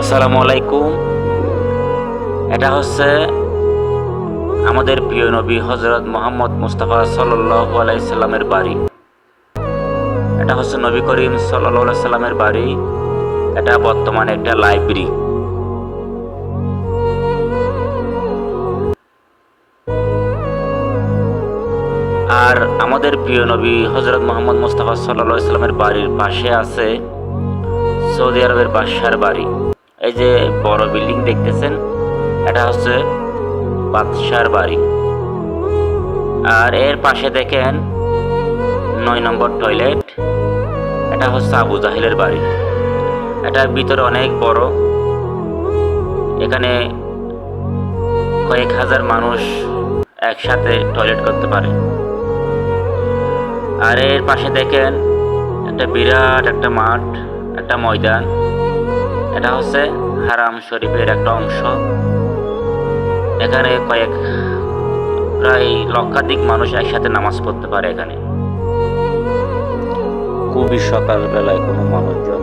আসসালামু আলাইকুম। এটা হচ্ছে আমাদের প্রিয় নবী হযরত মুহাম্মদ মুস্তাফা সাল্লাল্লাহু আলাইহি সাল্লামের বাড়ি। এটা হচ্ছে নবী করিম সাল্লাল্লাহু আলাইহি সাল্লামের বাড়ি। এটা বর্তমানে একটা লাইব্রেরি। আর আমাদের প্রিয় নবী হযরত মুহাম্মদ মুস্তাফা সাল্লাল্লাহু আলাইহি সাল্লামের বাড়ির পাশে আছে সৌদি আরবের বাদশার বাড়ি। এই যে বড় বিল্ডিং দেখতেছেন, এটা হচ্ছে বাদশার বাড়ি। আর এর পাশে দেখেন ৯ নম্বর টয়লেট, এটা হচ্ছে আবু জাহেলের বাড়ি। এটার ভিতরে অনেক বড়, এখানে কয়েক হাজার মানুষ একসাথে টয়লেট করতে পারে। আর এর পাশে দেখেন একটা বিরাট একটা মাঠ, একটা ময়দান, এটা হচ্ছে হারাম শরীফের একটা অংশ। এখানে প্রায় লক্ষাধিক মানুষ একসাথে নামাজ পড়তে পারে। এখানে খুবই সকালবেলায় কোনো মানুষজন